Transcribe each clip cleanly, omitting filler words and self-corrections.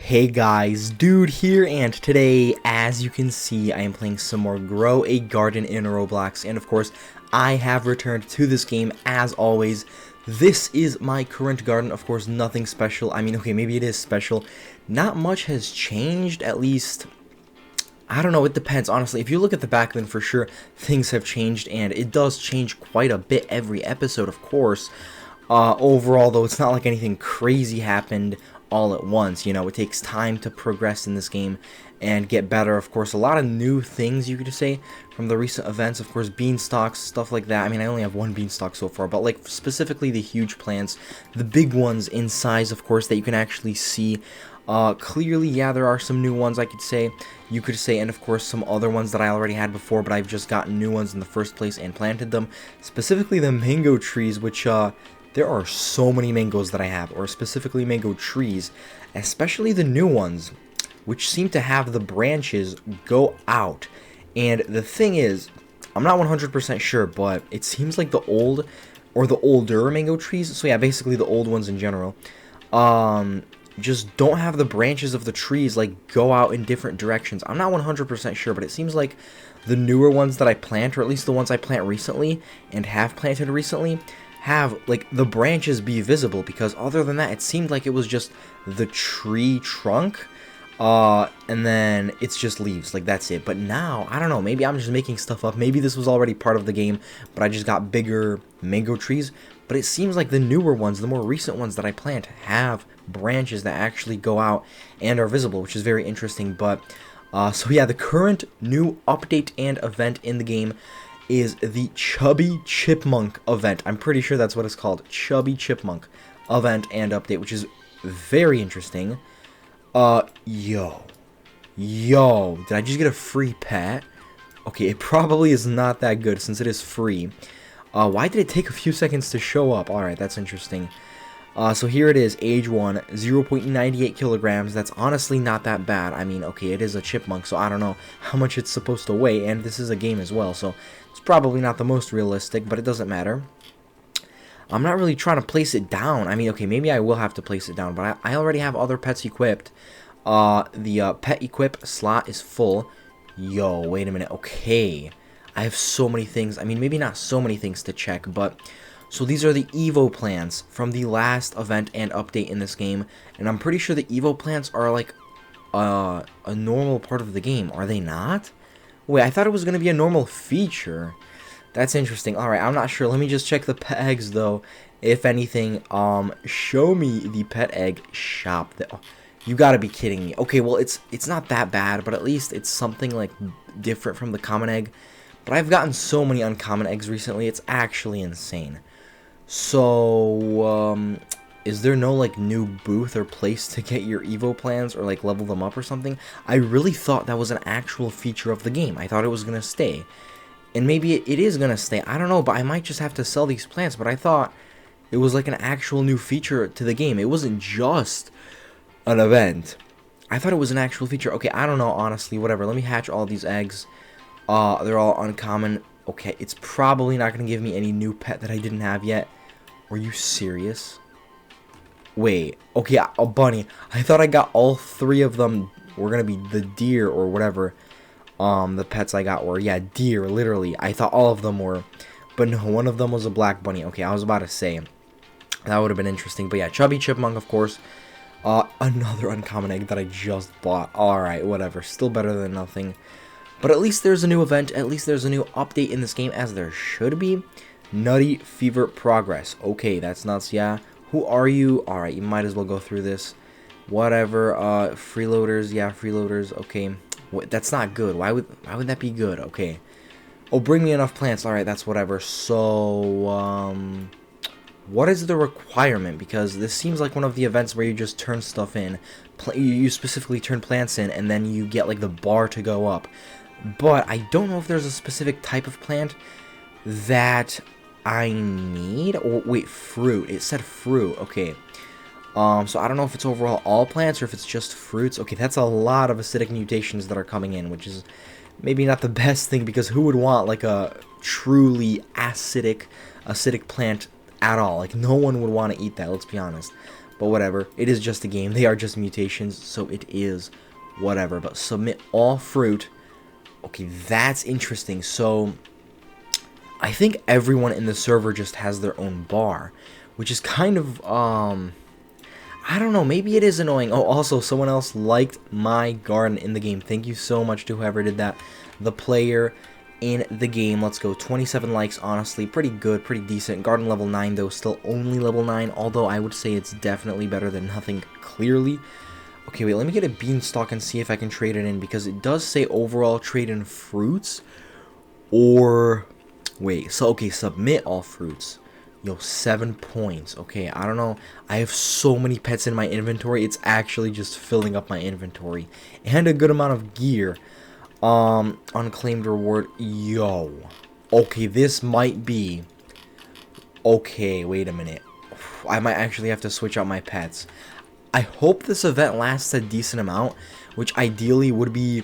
Hey guys, Dude here, and today, as you can see, I am playing some more Grow a Garden in Roblox, and of course, I have returned to this game as always. This is my current garden, of course, nothing special. I mean, okay, maybe it is special. Not much has changed, at least, I don't know, it depends, honestly. If you look at the back, then for sure, things have changed, and it does change quite a bit every episode, of course. Overall, though, it's not like anything crazy happened all at once. You know, it takes time to progress in this game and get better. Of course, a lot of new things, you could say, from the recent events. Of course, beanstalks, stuff like that. I mean, I only have one beanstalk so far, but like specifically the huge plants, the big ones in size, of course, that you can actually see clearly. Yeah, there are some new ones, you could say, and of course some other ones that I already had before, but I've just gotten new ones in the first place and planted them. Specifically the mango trees, which there are so many mangoes that I have, or specifically mango trees, especially the new ones, which seem to have the branches go out. And the thing is, I'm not 100% sure, but it seems like the old, or the older mango trees, so yeah, basically the old ones in general, just don't have the branches of the trees, like, go out in different directions. I'm not 100% sure, but it seems like the newer ones that I plant, or at least the ones I plant recently, and have planted recently, have, like, the branches be visible, because other than that, it seemed like it was just the tree trunk, and then it's just leaves, like, that's it. But now, I don't know, maybe I'm just making stuff up, maybe this was already part of the game, but I just got bigger mango trees. But it seems like the newer ones, the more recent ones that I plant, have branches that actually go out and are visible, which is very interesting. But, so yeah, the current new update and event in the game is the Chubby Chipmunk event. I'm pretty sure that's what it's called. Chubby Chipmunk event and update, which is very interesting. Yo, did I just get a free pet? Okay, it probably is not that good since it is free. Why did it take a few seconds to show up? Alright, that's interesting. So here it is, age 1, 0.98 kilograms. That's honestly not that bad. I mean, okay, it is a chipmunk, so I don't know how much it's supposed to weigh, and this is a game as well, so it's probably not the most realistic, but it doesn't matter. I'm not really trying to place it down. I mean, okay, maybe I will have to place it down, but I already have other pets equipped. The pet equip slot is full. Yo, wait a minute, okay. I have so many things. I mean, maybe not so many things to check, but so these are the Evo plants from the last event and update in this game, and I'm pretty sure the Evo plants are like a normal part of the game. Are they not? Wait, I thought it was going to be a normal feature. That's interesting. Alright, I'm not sure. Let me just check the pet eggs, though. If anything, show me the pet egg shop. Oh, you gotta be kidding me. Okay, well, it's not that bad, but at least it's something, like, different from the common egg. But I've gotten so many uncommon eggs recently, it's actually insane. So, is there no, like, new booth or place to get your Evo plans or, like, level them up or something? I really thought that was an actual feature of the game. I thought it was gonna stay. And maybe it is gonna stay, I don't know, but I might just have to sell these plants. But I thought it was, like, an actual new feature to the game. It wasn't just an event. I thought it was an actual feature. Okay, I don't know, honestly, whatever. Let me hatch all these eggs. They're all uncommon. Okay, it's probably not going to give me any new pet that I didn't have yet. Are you serious? Wait, okay, a bunny. I thought I got all 3 of them were going to be the deer or whatever. The pets I got were, yeah, deer, literally. I thought all of them were, but no, one of them was a black bunny. Okay, I was about to say, that would have been interesting. But yeah, Chubby Chipmunk, of course. Another uncommon egg that I just bought. Alright, whatever, still better than nothing. But at least there's a new event, at least there's a new update in this game, as there should be. Nutty Fever Progress. Okay, that's nuts, yeah. Who are you? Alright, you might as well go through this. Whatever, freeloaders, yeah, freeloaders, okay. That's not good. Why would that be good? Okay. Oh, bring me enough plants. Alright, that's whatever. So, what is the requirement? Because this seems like one of the events where you just turn stuff in. You specifically turn plants in, and then you get, like, the bar to go up. But I don't know if there's a specific type of plant that I need. Or wait, fruit. It said fruit. Okay. So I don't know if it's overall all plants or if it's just fruits. Okay, that's a lot of acidic mutations that are coming in, which is maybe not the best thing, because who would want, like, a truly acidic plant at all? Like, no one would want to eat that, let's be honest. but whatever. It is just a game. They are just mutations, so it is whatever. But submit all fruit. Okay, that's interesting. So I think everyone in the server just has their own bar, which is kind of, I don't know, maybe it is annoying. Oh, also, someone else liked my garden in the game. Thank you so much to whoever did that. The player in the game. Let's go. 27 likes, honestly. Pretty good, pretty decent. Garden level 9, though. Still only level 9, although I would say it's definitely better than nothing, clearly. Okay, wait, let me get a beanstalk and see if I can trade it in, because it does say overall trade in fruits, or... Wait, so, okay, submit all fruits. Yo, 7 points. Okay, I don't know. I have so many pets in my inventory. It's actually just filling up my inventory. And a good amount of gear. Unclaimed reward. Yo. Okay, this might be... Okay, wait a minute. I might actually have to switch out my pets. I hope this event lasts a decent amount, which ideally would be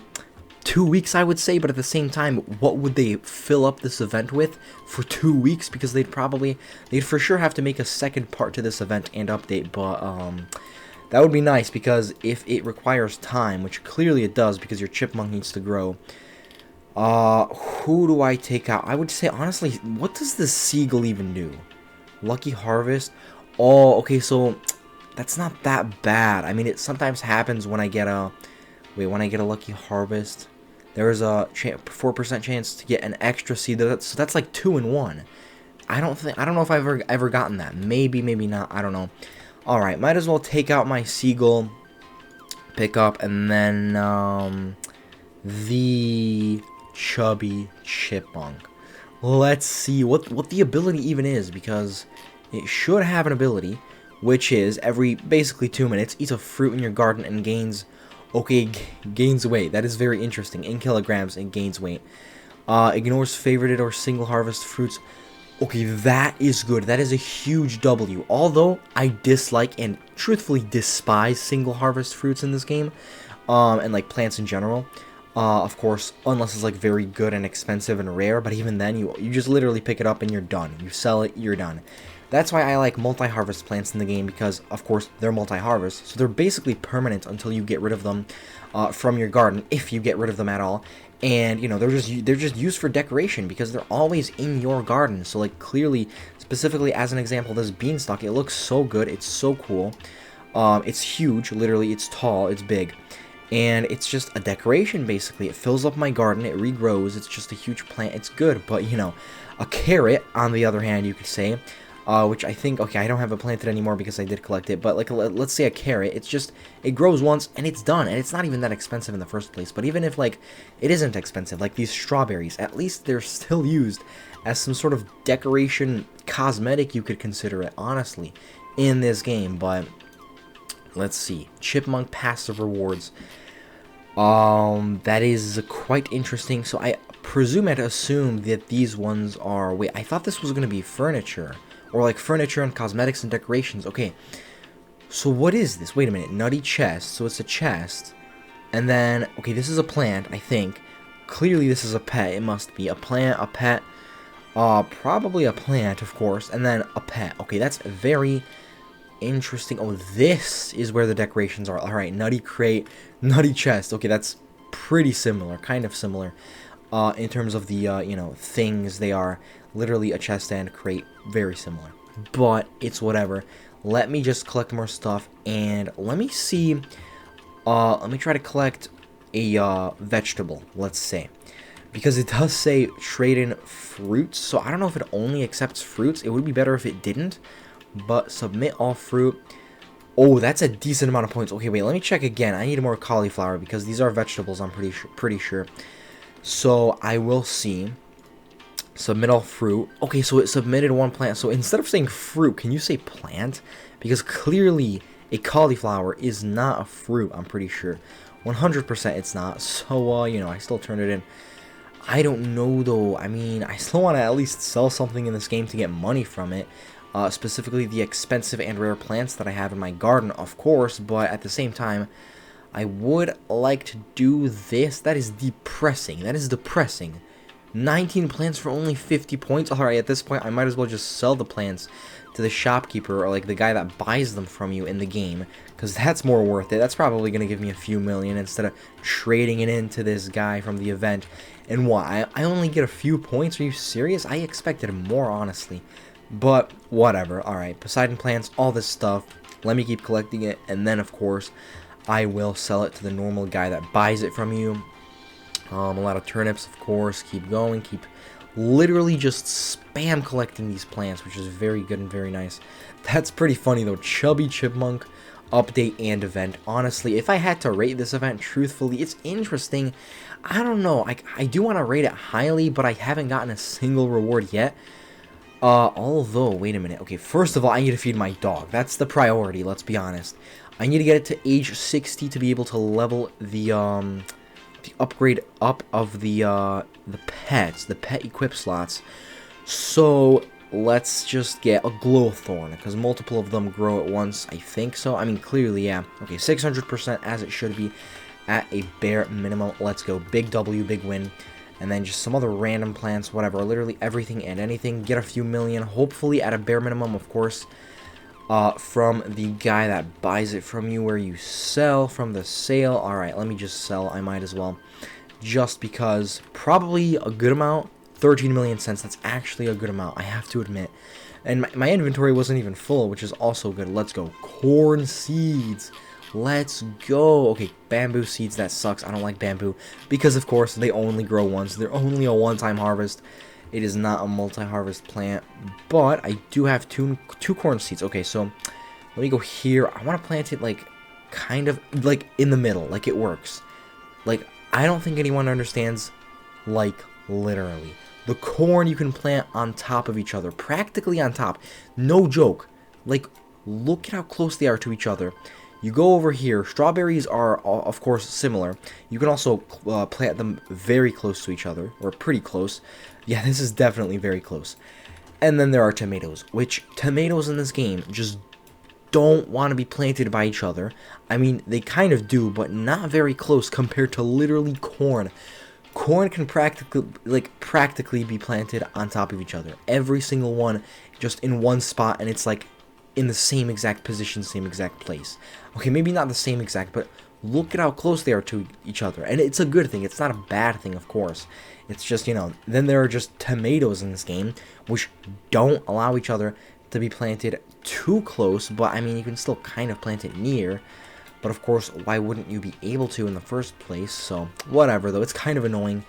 2 weeks, I would say, but at the same time, what would they fill up this event with for 2 weeks? Because they'd for sure have to make a second part to this event and update, but, that would be nice, because if it requires time, which clearly it does, because your chipmunk needs to grow, who do I take out? I would say, honestly, what does the seagull even do? Lucky harvest? Oh, okay, so, that's not that bad. I mean, it sometimes happens when I get a, when I get a lucky harvest. There is a 4% chance to get an extra seed. So that's like 2 in 1. I don't know if I've ever gotten that. Maybe, maybe not. I don't know. All right, might as well take out my seagull, pick up, and then the Chubby Chipmunk. Let's see what the ability even is, because it should have an ability, which is every basically 2 minutes, eats a fruit in your garden and gains. Okay, gains weight. That is very interesting. In kilograms, it gains weight. Ignores favorited or single harvest fruits. Okay, that is good. That is a huge W. Although, I dislike and truthfully despise single harvest fruits in this game. And like plants in general. Of course, unless it's like very good and expensive and rare. But even then, you just literally pick it up and you're done. You sell it, you're done. That's why I like multi-harvest plants in the game, because, of course, they're multi-harvest, so they're basically permanent until you get rid of them from your garden, if you get rid of them at all. And, you know, they're just used for decoration, because they're always in your garden. So, like, clearly, specifically as an example, this beanstalk, it looks so good, it's so cool. It's huge, literally, it's tall, it's big. And it's just a decoration, basically. It fills up my garden, it regrows, it's just a huge plant, it's good. But, you know, a carrot, on the other hand, you could say... which I think, okay, I don't have it planted anymore because I did collect it, but like, let's say a carrot, it grows once, and it's done, and it's not even that expensive in the first place. But even if, like, it isn't expensive, like these strawberries, at least they're still used as some sort of decoration cosmetic, you could consider it, honestly, in this game. But, let's see, Chipmunk passive rewards, that is quite interesting. So I presume I'd assume that these ones are, wait, I thought this was going to be furniture. Or like furniture and cosmetics and decorations. Okay. So what is this? Wait a minute. Nutty chest. So it's a chest. And then, okay, this is a plant, I think. Clearly this is a pet. It must be. A plant, a pet. Probably a plant, of course. And then a pet. Okay, that's very interesting. Oh, this is where the decorations are. Alright, nutty crate, nutty chest. Okay, that's pretty similar. Kind of similar. In terms of the, you know, things they are. Literally a chest and crate, very similar. But it's whatever. Let me just collect more stuff, and let me see. Let me try to collect a vegetable, let's say. Because it does say trade in fruits, so I don't know if it only accepts fruits. It would be better if it didn't. But submit all fruit. Oh, that's a decent amount of points. Okay, wait, let me check again. I need more cauliflower, because these are vegetables, I'm pretty sure. So, I will see. Submit all fruit. Okay, so it submitted one plant. So instead of saying fruit, can you say plant? Because clearly a cauliflower is not a fruit, I'm pretty sure. 100% it's not. So, you know, I still turned it in. I don't know, though. I mean, I still want to at least sell something in this game to get money from it. Specifically the expensive and rare plants that I have in my garden, of course. But at the same time, I would like to do this. That is depressing. That is depressing. 19 plants for only 50 points. Alright, at this point, I might as well just sell the plants to the shopkeeper or like the guy that buys them from you in the game, because that's more worth it. That's probably going to give me a few million instead of trading it into this guy from the event. And what, I only get a few points? Are you serious? I expected more, honestly. But whatever. Alright, Poseidon plants, all this stuff. Let me keep collecting it, and then of course I will sell it to the normal guy that buys it from you. A lot of turnips, of course. Keep going, keep literally just spam collecting these plants, which is very good and very nice. That's pretty funny though. Chubby Chipmunk update and event. Honestly, if I had to rate this event truthfully, it's interesting. I don't know. I do want to rate it highly, but I haven't gotten a single reward yet. Although, wait a minute. Okay, first of all, I need to feed my dog. That's the priority, let's be honest. I need to get it to age 60 to be able to level the upgrade up of the pets, the pet equip slots. So, let's just get a glowthorn, because multiple of them grow at once, I think so. I mean, clearly, yeah. Okay, 600% as it should be at a bare minimum. Let's go. Big W, big win. And then just some other random plants, whatever, literally everything and anything. Get a few million, hopefully at a bare minimum, of course, from the guy that buys it from you, where you sell from the sale. Alright, let me just sell, I might as well. Just because, probably a good amount, 13 million cents, that's actually a good amount, I have to admit. And my inventory wasn't even full, which is also good. Let's go. Corn seeds. Let's go. Okay, bamboo seeds, that sucks. I don't like bamboo because, of course, they only grow once. They're only a one-time harvest. It is not a multi-harvest plant, but I do have two corn seeds. Okay, so let me go here. I want to plant it, like, kind of, like, in the middle, like it works. Like, I don't think anyone understands, like, literally. The corn you can plant on top of each other, practically on top. No joke. Like, look at how close they are to each other. You go over here. Strawberries are, of course, similar. You can also plant them very close to each other, or pretty close. Yeah, this is definitely very close. And then there are tomatoes, which tomatoes in this game just don't want to be planted by each other. I mean, they kind of do, but not very close compared to literally corn. Corn can practically be planted on top of each other. Every single one just in one spot, and it's like in the same exact position, same exact place. Okay, maybe not the same exact, but look at how close they are to each other. And it's a good thing. It's not a bad thing, of course. It's just, you know, then there are just tomatoes in this game, which don't allow each other to be planted too close, but I mean, you can still kind of plant it near. But of course, why wouldn't you be able to in the first place? So, whatever, though. It's kind of annoying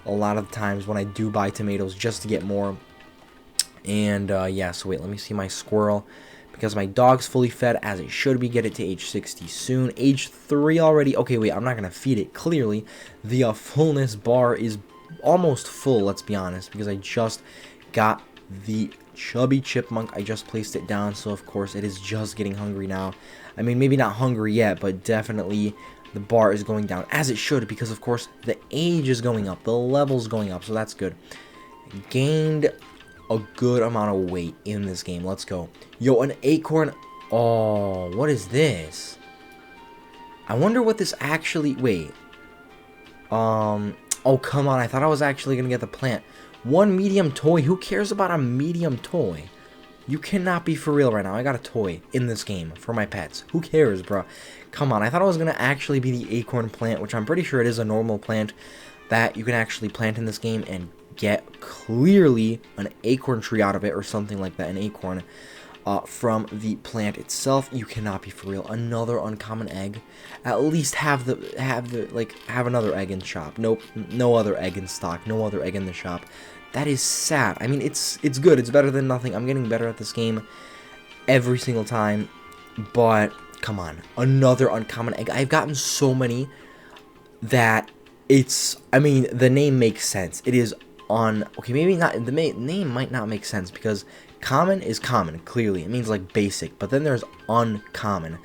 a lot of times when I do buy tomatoes just to get more. And, yeah, so wait, let me see my squirrel. Because my dog's fully fed, as it should be. Get it to age 60 soon. Age 3 already. Okay, wait, I'm not going to feed it. Clearly, the fullness bar is almost full, let's be honest. Because I just got the Chubby Chipmunk. I just placed it down, so of course it is just getting hungry now. I mean, maybe not hungry yet, but definitely the bar is going down, as it should. Because, of course, the age is going up. The level's going up, so that's good. Gained a good amount of weight in this game. Let's go. Yo, an acorn. Oh, what is this? I wonder what this actually... Wait. Oh, come on. I thought I was actually going to get the plant. One medium toy. Who cares about a medium toy? You cannot be for real right now. I got a toy in this game for my pets. Who cares, bro? Come on. I thought it was going to actually be the acorn plant, which I'm pretty sure it is a normal plant that you can actually plant in this game and get clearly an acorn tree out of it or something like that. An acorn from the plant itself. You cannot be for real. Another uncommon egg. At least have another egg in the shop. Nope, no other egg in stock. No other egg in the shop. That is sad. I mean, it's good. It's better than nothing. I'm getting better at this game every single time. But come on, another uncommon egg. I've gotten so many that it's. I mean, the name makes sense. It is on. Okay, maybe not. The name might not make sense because common is common. Clearly, it means like basic. But then there's uncommon,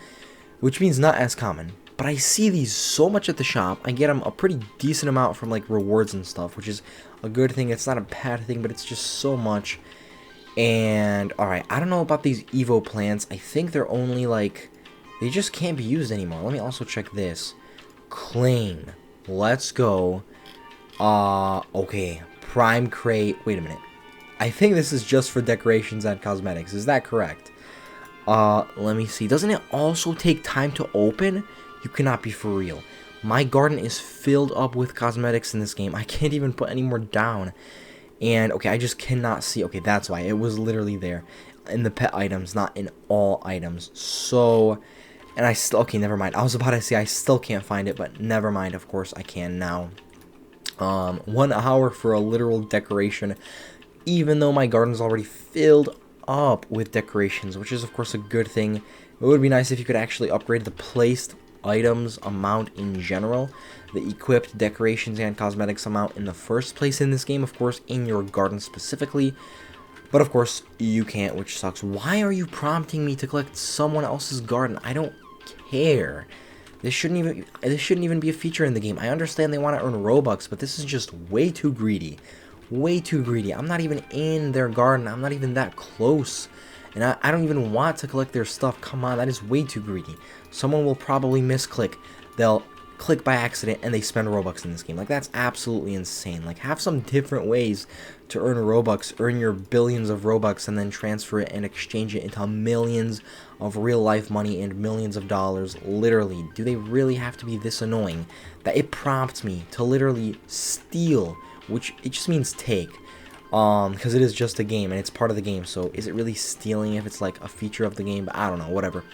which means not as common. But I see these so much at the shop. I get them a pretty decent amount from like rewards and stuff, which is a good thing. It's not a bad thing, but it's just so much. And alright, I don't know about these Evo plants. I think they're only like, they just can't be used anymore. Let me also check this. Claim. Let's go. Okay. Prime crate. Wait a minute. I think this is just for decorations and cosmetics. Is that correct? Let me see. Doesn't it also take time to open? You cannot be for real. My garden is filled up with cosmetics in this game. I can't even put any more down. And, okay, I just cannot see. Okay, that's why. It was literally there in the pet items, not in all items. So, and I still, okay, never mind. I was about to say I still can't find it, but never mind. Of course, I can now. 1 hour for a literal decoration, even though my garden's already filled up with decorations, which is, of course, a good thing. It would be nice if you could actually upgrade the placed items amount in general, the equipped decorations and cosmetics amount in the first place in this game, of course, in your garden specifically. But of course, you can't, which sucks. Why are you prompting me to collect someone else's garden? I don't care. This shouldn't even be a feature in the game. I understand they want to earn Robux, but this is just way too greedy. Way too greedy. I'm not even in their garden. I'm not even that close. And I don't even want to collect their stuff. Come on, that is way too greedy. Someone will probably misclick. They'll click by accident and they spend Robux in this game. Like, that's absolutely insane. Like, have some different ways to earn Robux. Earn your billions of Robux and then transfer it and exchange it into millions of real life money and millions of dollars. Literally, do they really have to be this annoying that it prompts me to literally steal, which it just means take, because it is just a game and it's part of the game. So is it really stealing if it's like a feature of the game? But I don't know, whatever.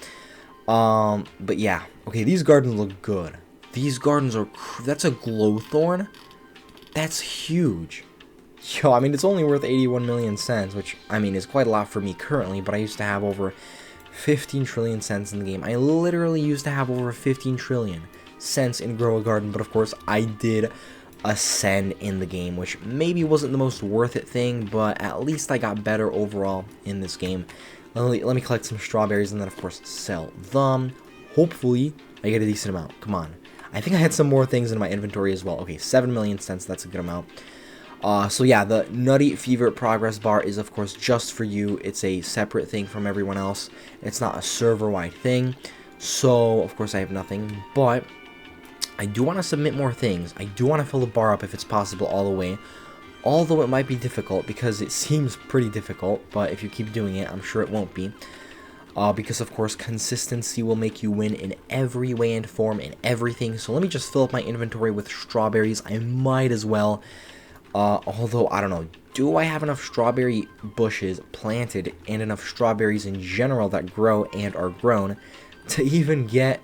But yeah, okay, these gardens look good. These gardens are, that's a glowthorn? That's huge. Yo, I mean, it's only worth 81 million cents, which, I mean, is quite a lot for me currently, but I used to have over 15 trillion cents in the game. I literally used to have over 15 trillion cents in Grow a Garden, but of course, I did ascend in the game, which maybe wasn't the most worth it thing, but at least I got better overall in this game. Let me collect some strawberries and then, of course, sell them. Hopefully, I get a decent amount. Come on. I think I had some more things in my inventory as well. Okay, 7 million cents. That's a good amount. So yeah, the Nutty Fever progress bar is, of course, just for you. It's a separate thing from everyone else. It's not a server-wide thing. So, of course, I have nothing. But I do want to submit more things. I do want to fill the bar up if it's possible all the way. Although it might be difficult because it seems pretty difficult. But if you keep doing it, I'm sure it won't be. Because, of course, consistency will make you win in every way and form and everything. So let me just fill up my inventory with strawberries. I might as well. Although, I don't know. Do I have enough strawberry bushes planted and enough strawberries in general that grow and are grown to even get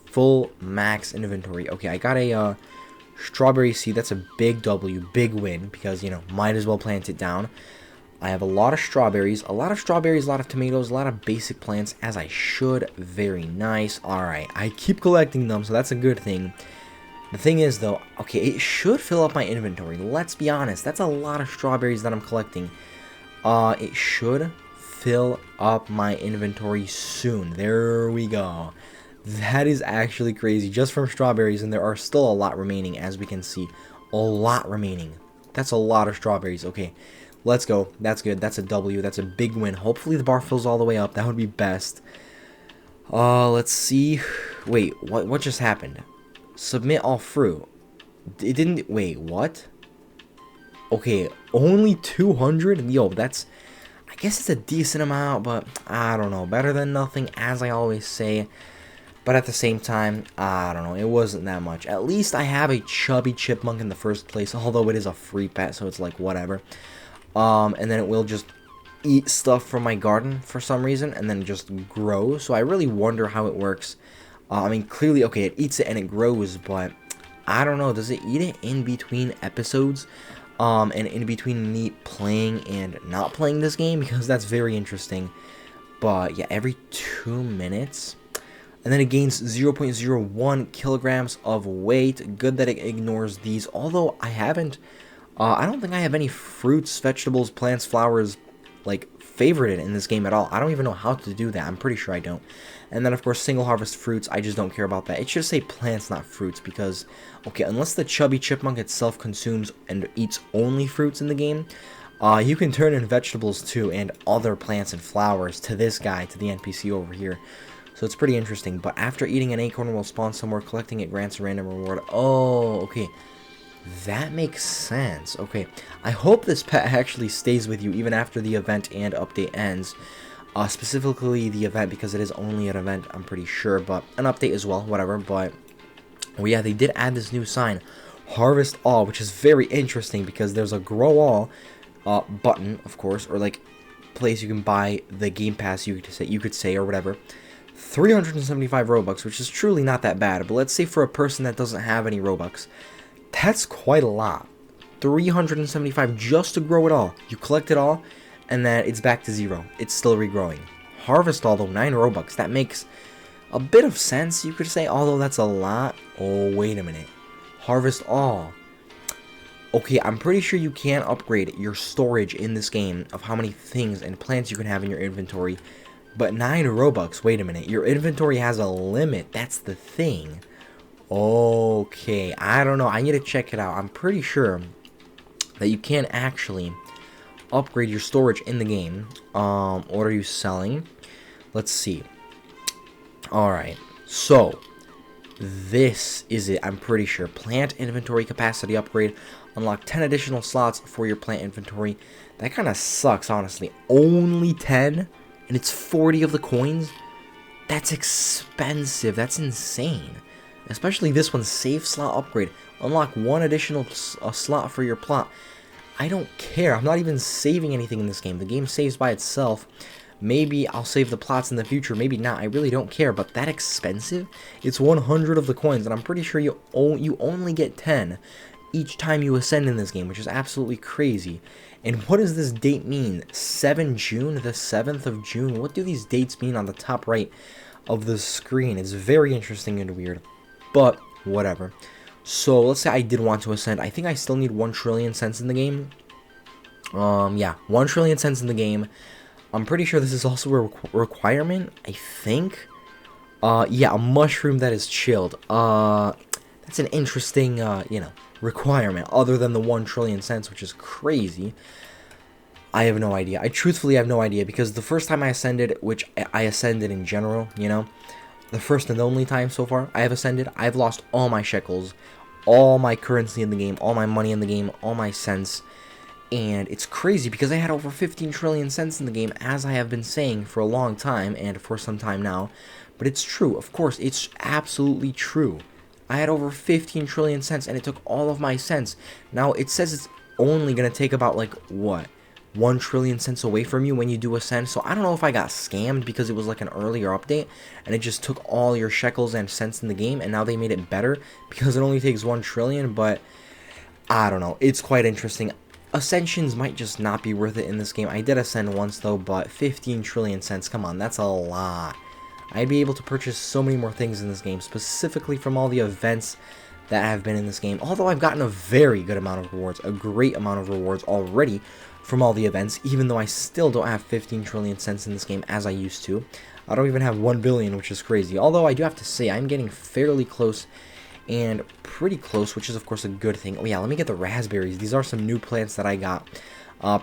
full max inventory? Okay, I got a strawberry seed. That's a big W, big win, because, you know, might as well plant it down. I have a lot of strawberries, a lot of tomatoes, a lot of basic plants, as I should. Very nice. Alright, I keep collecting them, so that's a good thing. The thing is, though, okay, it should fill up my inventory. Let's be honest, that's a lot of strawberries that I'm collecting. It should fill up my inventory soon. There we go. That is actually crazy, just from strawberries, and there are still a lot remaining, as we can see. A lot remaining. That's a lot of strawberries. Okay. Let's go. That's good. That's a W. That's a big win. Hopefully the bar fills all the way up. That would be best. Let's see. Wait, what just happened? Submit all fruit. It didn't... Wait, what? Okay, only 200? Yo, that's... I guess it's a decent amount, but I don't know. Better than nothing, as I always say. But at the same time, I don't know. It wasn't that much. At least I have a Chubby Chipmunk in the first place, although it is a free pet, so it's like, whatever. And then it will just eat stuff from my garden for some reason, and then just grow. So I really wonder how it works. I mean, clearly, okay, it eats it and it grows, but I don't know. Does it eat it in between episodes? And in between me playing and not playing this game? Because that's very interesting. But yeah, every 2 minutes. And then it gains 0.01 kilograms of weight. Good that it ignores these. Although I haven't... I don't think I have any fruits, vegetables, plants, flowers, like, favorited in this game at all. I don't even know how to do that. I'm pretty sure I don't. And then, of course, single harvest fruits. I just don't care about that. It should say plants, not fruits, because, okay, unless the Chubby Chipmunk itself consumes and eats only fruits in the game, you can turn in vegetables, too, and other plants and flowers to this guy, to the NPC over here. So it's pretty interesting. But after eating an acorn will spawn somewhere, collecting it grants a random reward. Oh, okay. That makes sense. Okay, I hope this pet actually stays with you even after the event and update ends. Specifically the event, because it is only an event, I'm pretty sure, but an update as well, whatever. But well, yeah, they did add this new sign, Harvest All, which is very interesting because there's a Grow All button, of course, or like place you can buy the Game Pass, you could say, or whatever. 375 Robux, which is truly not that bad, but let's say for a person that doesn't have any Robux, that's quite a lot. 375 just to grow it all. You collect it all, and then it's back to 0. It's still regrowing. Harvest all, though, 9 Robux. That makes a bit of sense, you could say, although that's a lot. Oh, wait a minute. Harvest all. Okay, I'm pretty sure you can upgrade your storage in this game of how many things and plants you can have in your inventory. But 9 Robux, wait a minute. Your inventory has a limit. That's the thing. Okay, I don't know. I need to check it out. I'm pretty sure that you can actually upgrade your storage in the game. What are you selling? Let's see. Alright, so this is it, I'm pretty sure. Plant inventory capacity upgrade. Unlock 10 additional slots for your plant inventory. That kind of sucks, honestly. Only 10? And it's 40 of the coins? That's expensive. That's insane. Especially this one, save slot upgrade. Unlock 1 additional slot for your plot. I don't care. I'm not even saving anything in this game. The game saves by itself. Maybe I'll save the plots in the future. Maybe not. I really don't care. But that expensive? It's 100 of the coins. And I'm pretty sure you only get 10 each time you ascend in this game, which is absolutely crazy. And what does this date mean? 7 June? The 7th of June? What do these dates mean on the top right of the screen? It's very interesting and weird. But whatever. So let's say I did want to ascend. I think I still need 1 trillion cents in the game. Yeah, 1 trillion cents in the game. I'm pretty sure this is also a requirement, I think. Yeah, a mushroom that is chilled. That's an interesting, requirement, other than the 1 trillion cents, which is crazy. I have no idea. I truthfully have no idea, because the first time I ascended, which I ascended in general, the first and only time so far I have ascended, I've lost all my shekels, all my currency in the game, all my money in the game, all my cents. And it's crazy because I had over 15 trillion cents in the game, as I have been saying for a long time and for some time now. But it's true, of course, it's absolutely true. I had over 15 trillion cents and it took all of my cents. Now it says it's only going to take about like, what, 1 trillion cents away from you when you do ascend. So I don't know if I got scammed because it was like an earlier update and it just took all your shekels and cents in the game, and now they made it better because it only takes 1 trillion. But I don't know, it's quite interesting. Ascensions might just not be worth it in this game. I did ascend once though, but 15 trillion cents, come on, that's a lot. I'd be able to purchase so many more things in this game, specifically from all the events that have been in this game. Although I've gotten a very good amount of rewards, a great amount of rewards already from all the events, even though I still don't have 15 trillion cents in this game as I used to. I don't even have 1 billion, which is crazy. Although I do have to say, I'm getting fairly close and pretty close, which is of course a good thing. Oh yeah, let me get the raspberries. These are some new plants that I got.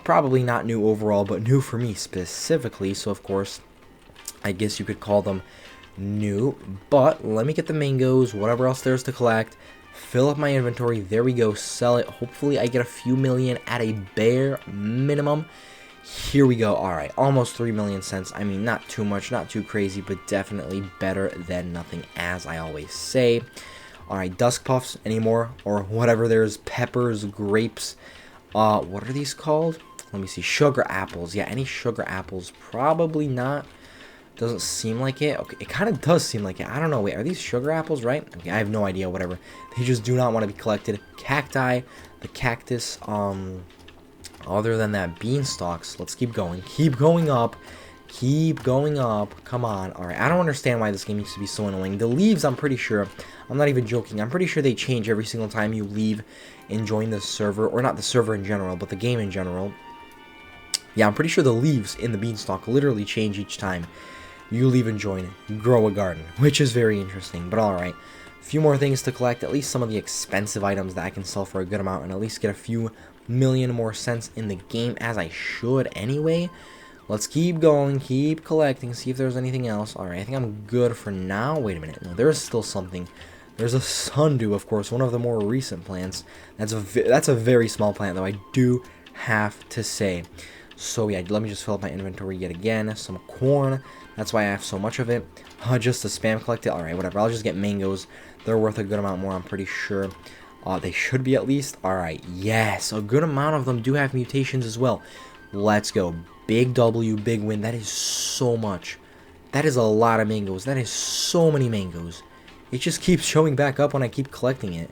Probably not new overall, but new for me specifically. So of course, I guess you could call them new. But let me get the mangoes, whatever else there is to collect. Fill up my inventory. There we go. Sell it. Hopefully I get a few million at a bare minimum. Here we go. Alright, almost 3 million cents. I mean, not too much, not too crazy, but definitely better than nothing, as I always say. Alright, dusk puffs anymore, or whatever there's, peppers, grapes, what are these called? Let me see, sugar apples. Yeah, any sugar apples? Probably not. Doesn't seem like it. Okay, it kind of does seem like it. I don't know. Wait, are these sugar apples, right? Okay, I have no idea, whatever. They just do not want to be collected. Cacti, the cactus, other than that, beanstalks. Let's keep going. Keep going up. Keep going up. Come on. Alright, I don't understand why this game used to be so annoying. The leaves, I'm pretty sure, I'm not even joking, I'm pretty sure they change every single time you leave and join the server. Or not the server in general, but the game in general. Yeah, I'm pretty sure the leaves in the beanstalk literally change each time you leave and join Grow a Garden, which is very interesting. But alright, a few more things to collect, at least some of the expensive items that I can sell for a good amount, and at least get a few million more cents in the game, as I should anyway. Let's keep going, keep collecting, see if there's anything else. Alright, I think I'm good for now. Wait a minute, no, there is still something There's a sundew, of course, one of the more recent plants. That's a very small plant, though, I do have to say. So yeah, let me just fill up my inventory yet again. Some corn. That's why I have so much of it. Just to spam collect it. Alright, whatever. I'll just get mangoes. They're worth a good amount more, I'm pretty sure. They should be at least. Alright, yes. A good amount of them do have mutations as well. Let's go. Big W, big win. That is so much. That is a lot of mangoes. That is so many mangoes. It just keeps showing back up when I keep collecting it.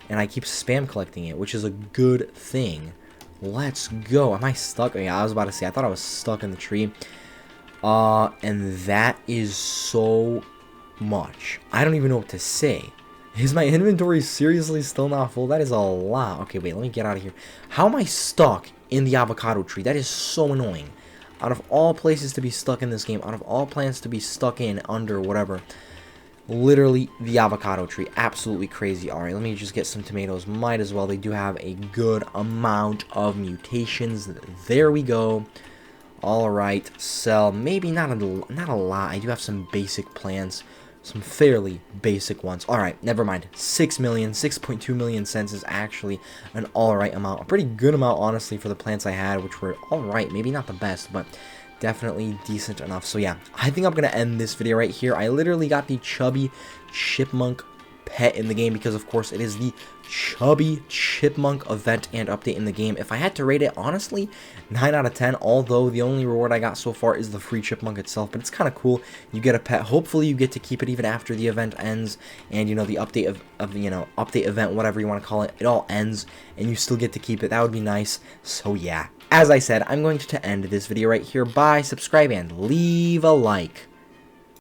And I keep spam collecting it, which is a good thing. Let's go. Am I stuck? Oh, yeah, I was about to say. I thought I was stuck in the tree. And that is so much. I don't even know what to say. Is my inventory seriously still not full? That is a lot. Okay, wait. Let me get out of here. How am I stuck in the avocado tree? That is so annoying. Out of all places to be stuck in this game, out of all plants to be stuck in, under, whatever, literally the avocado tree. Absolutely crazy. Alright, let me just get some tomatoes. Might as well. They do have a good amount of mutations. There we go. Alright, sell. Maybe not a lot. I do have some basic plants. Some fairly basic ones. Alright, never mind. 6 million, 6.2 million cents is actually an alright amount. A pretty good amount, honestly, for the plants I had, which were alright. Maybe not the best, but definitely decent enough. So yeah, I think I'm going to end this video right here. I literally got the Chubby Chipmunk pet in the game because, of course, it is the Chubby Chipmunk event and update in the game. If I had to rate it, honestly, 9 out of 10, although the only reward I got so far is the free chipmunk itself, but it's kind of cool. You get a pet. Hopefully you get to keep it even after the event ends, and, you know, the update of you know, update event, whatever you want to call it, it all ends, and you still get to keep it. That would be nice. So yeah, as I said, I'm going to end this video right here. Bye, subscribe, and leave a like.